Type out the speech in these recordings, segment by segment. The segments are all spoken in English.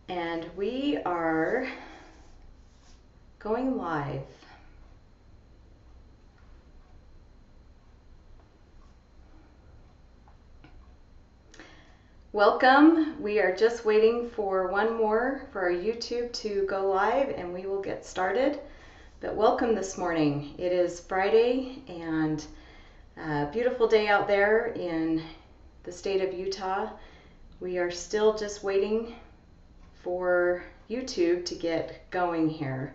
And we are going live. Welcome. We are just waiting for one more for our YouTube to go live and we will get started. But welcome this morning. It is Friday and a beautiful day out there in the state of Utah. We are still just waiting for YouTube to get going here.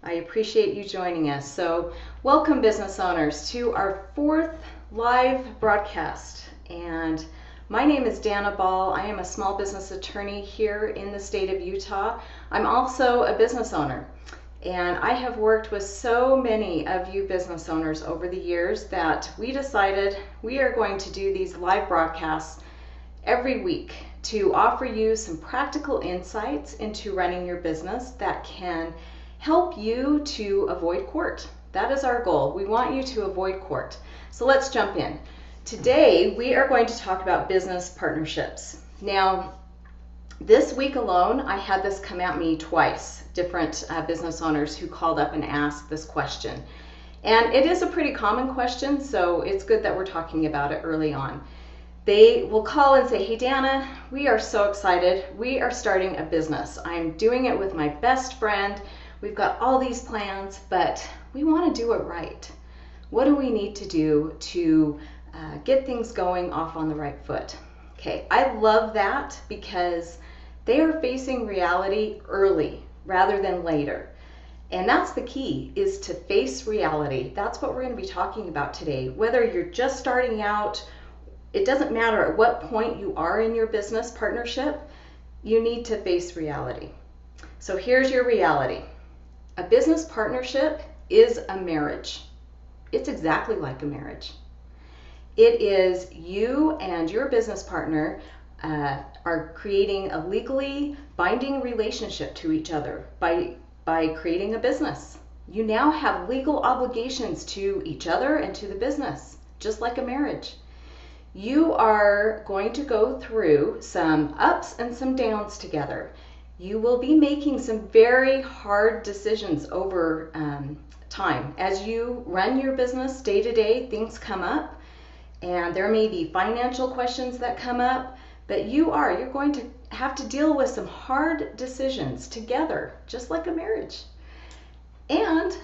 I appreciate you joining us. So welcome business owners to our 4th live broadcast. And my name is Dana Ball. I am a small business attorney here in the state of Utah. I'm also a business owner. And I have worked with so many of you business owners over the years that we decided we are going to do these live broadcasts every week to offer you some practical insights into running your business that can help you to avoid court. That is our goal. We want you to avoid court. So let's jump in. Today we are going to talk about business partnerships. Now, this week alone, I had this come at me twice, different business owners who called up and asked this question. And it is a pretty common question, so it's good that we're talking about it early on. They will call and say, hey Dana, we are so excited. We are starting a business. I'm doing it with my best friend. We've got all these plans, but we want to do it right. What do we need to do to get things going off on the right foot? Okay, I love that because they are facing reality early rather than later. And that's the key, is to face reality. That's what we're going to be talking about today. Whether you're just starting out, it doesn't matter at what point you are in your business partnership, you need to face reality. So here's your reality. A business partnership is a marriage. It's exactly like a marriage. It is you and your business partner are creating a legally binding relationship to each other by creating a business. You now have legal obligations to each other and to the business, just like a marriage. You are going to go through some ups and some downs together. You will be making some very hard decisions over time. As you run your business day to day, things come up and there may be financial questions that come up, but you're going to have to deal with some hard decisions together, just like a marriage. And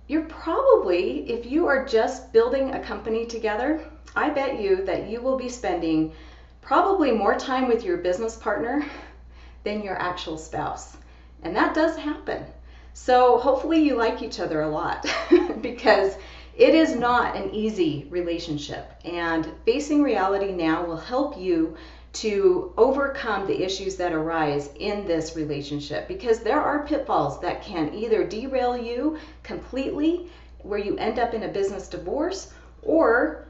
you're probably, if you are just building a company together, I bet you that you will be spending probably more time with your business partner than your actual spouse. And that does happen. So hopefully you like each other a lot because it is not an easy relationship. And facing reality now will help you to overcome the issues that arise in this relationship, because there are pitfalls that can either derail you completely, where you end up in a business divorce, or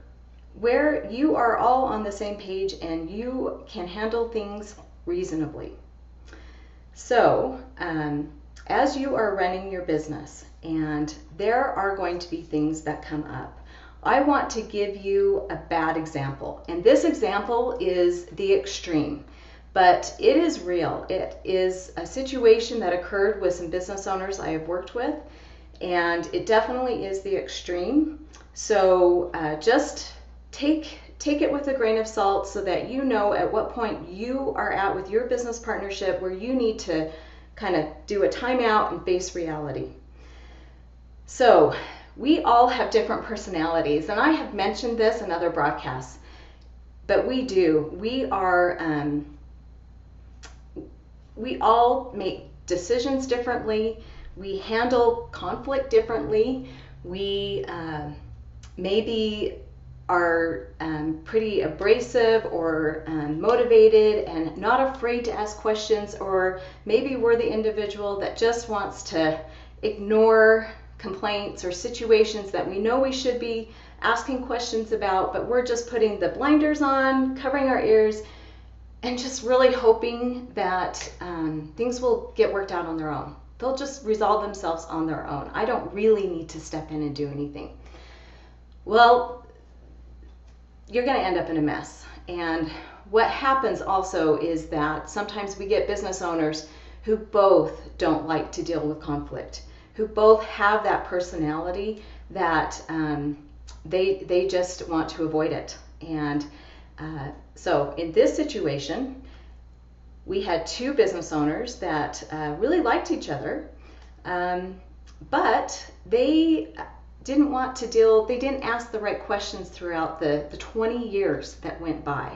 where you are all on the same page and you can handle things reasonably. So as you are running your business and there are going to be things that come up, I want to give you a bad example. And this example is the extreme, but it is real. It is a situation that occurred with some business owners I have worked with, and it definitely is the extreme. So just take it with a grain of salt so that you know at what point you are at with your business partnership where you need to kind of do a timeout and face reality. So we all have different personalities, and I have mentioned this in other broadcasts, but we do. We all make decisions differently. We handle conflict differently. We maybe are pretty abrasive or motivated and not afraid to ask questions, or maybe we're the individual that just wants to ignore complaints or situations that we know we should be asking questions about, but we're just putting the blinders on, covering our ears, and just really hoping that things will get worked out on their own. They'll just resolve themselves on their own. I don't really need to step in and do anything. Well, you're going to end up in a mess. And what happens also is that sometimes we get business owners who both don't like to deal with conflict, who both have that personality that they just want to avoid it. And so in this situation, we had two business owners that really liked each other, but they didn't want to they didn't ask the right questions throughout the 20 years that went by.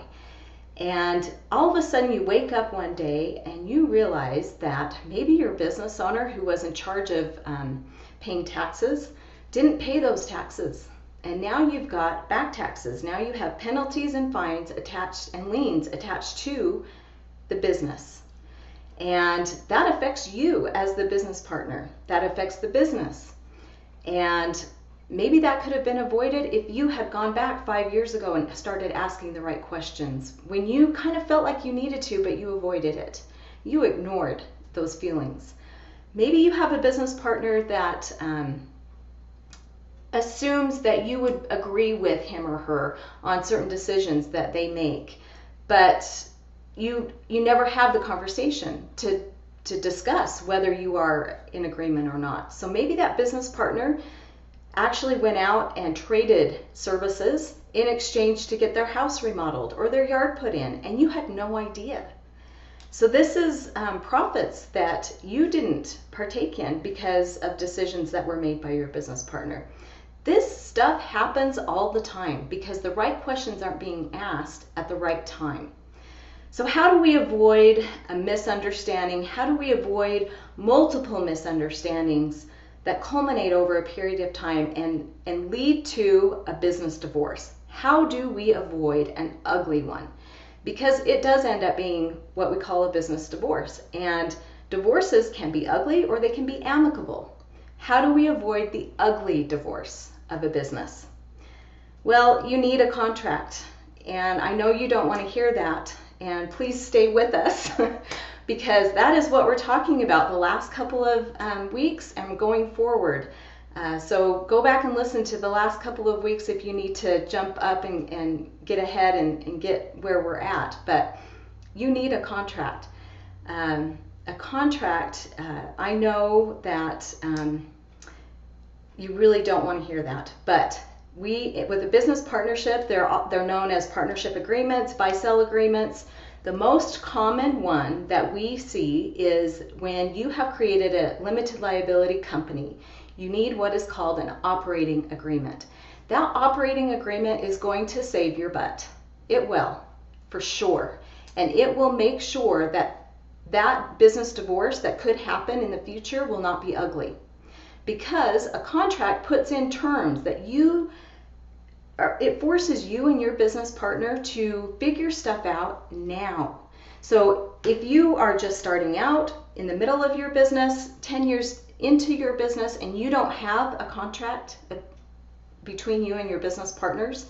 And all of a sudden you wake up one day and you realize that maybe your business owner who was in charge of paying taxes didn't pay those taxes. And now you've got back taxes. Now you have penalties and fines attached and liens attached to the business. And that affects you as the business partner. That affects the business. And maybe that could have been avoided if you had gone back 5 years ago and started asking the right questions when you kind of felt like you needed to, but you avoided it. You ignored those feelings. Maybe you have a business partner that assumes that you would agree with him or her on certain decisions that they make, but you never have the conversation to discuss whether you are in agreement or not. So maybe that business partner actually went out and traded services in exchange to get their house remodeled or their yard put in, and you had no idea. So this is profits that you didn't partake in because of decisions that were made by your business partner. This stuff happens all the time because the right questions aren't being asked at the right time. So how do we avoid a misunderstanding? How do we avoid multiple misunderstandings that culminate over a period of time and lead to a business divorce? How do we avoid an ugly one? Because it does end up being what we call a business divorce. And divorces can be ugly or they can be amicable. How do we avoid the ugly divorce of a business? Well, you need a contract. And I know you don't want to hear that. And please stay with us because that is what we're talking about the last couple of weeks and going forward. So go back and listen to the last couple of weeks if you need to jump up and get ahead and get where we're at. But you need a contract. A contract, I know that you really don't want to hear that, but with a business partnership, they're known as partnership agreements, buy-sell agreements. The most common one that we see is when you have created a limited liability company, you need what is called an operating agreement. That operating agreement is going to save your butt. It will, for sure. And it will make sure that that business divorce that could happen in the future will not be ugly. Because a contract puts in terms that it forces you and your business partner to figure stuff out now. So if you are just starting out in the middle of your business, 10 years into your business, and you don't have a contract between you and your business partners,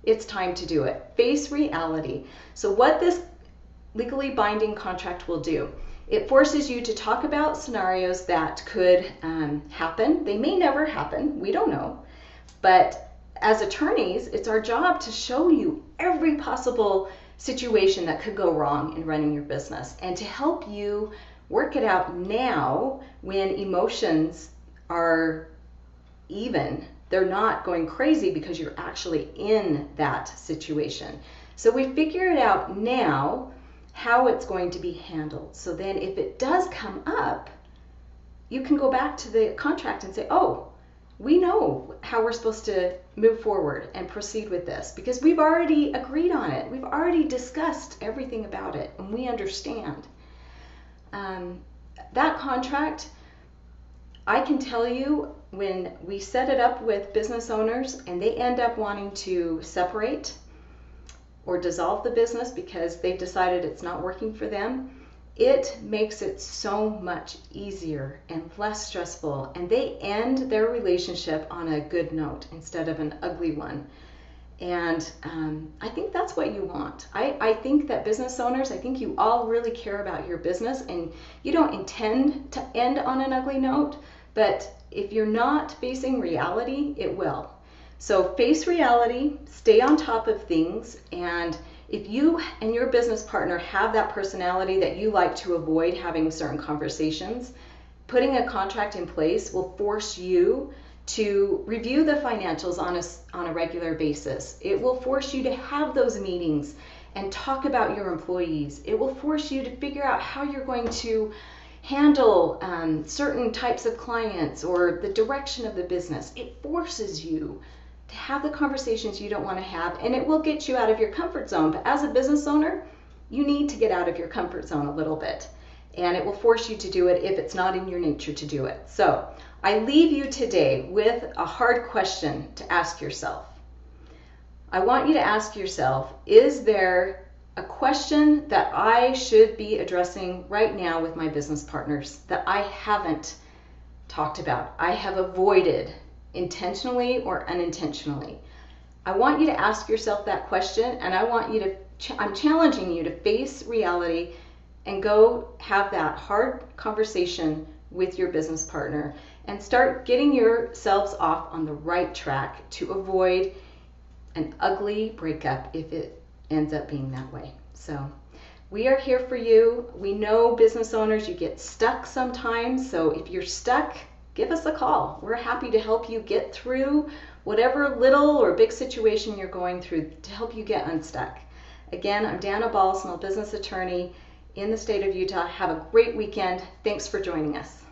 it's time to do it. Face reality. So what this legally binding contract will do, it forces you to talk about scenarios that could happen. They may never happen. We don't know. But as attorneys, it's our job to show you every possible situation that could go wrong in running your business and to help you work it out now when emotions are even. They're not going crazy because you're actually in that situation. So we figure it out now how it's going to be handled. So then if it does come up, you can go back to the contract and say, oh, we know how we're supposed to move forward and proceed with this because we've already agreed on it. We've already discussed everything about it and we understand. That contract, I can tell you when we set it up with business owners and they end up wanting to separate or dissolve the business because they've decided it's not working for them, it makes it so much easier and less stressful, and they end their relationship on a good note instead of an ugly one. And I think that's what you want. I think that business owners, I think you all really care about your business and you don't intend to end on an ugly note, but if you're not facing reality, it will. So face reality, stay on top of things, and if you and your business partner have that personality that you like to avoid having certain conversations, putting a contract in place will force you to review the financials on a regular basis. It will force you to have those meetings and talk about your employees. It will force you to figure out how you're going to handle certain types of clients or the direction of the business. It forces you to have the conversations you don't want to have, and it will get you out of your comfort zone. But as a business owner, you need to get out of your comfort zone a little bit, and it will force you to do it if it's not in your nature to do it. So I leave you today with a hard question to ask yourself. I want you to ask yourself, is there a question that I should be addressing right now with my business partners that I haven't talked about, I have avoided intentionally or unintentionally? I want you to ask yourself that question, and I'm challenging you to face reality and go have that hard conversation with your business partner and start getting yourselves off on the right track to avoid an ugly breakup if it ends up being that way. So we are here for you. We know business owners, you get stuck sometimes. So if you're stuck, give us a call. We're happy to help you get through whatever little or big situation you're going through to help you get unstuck. Again, I'm Dana Ball, small business attorney in the state of Utah. Have a great weekend. Thanks for joining us.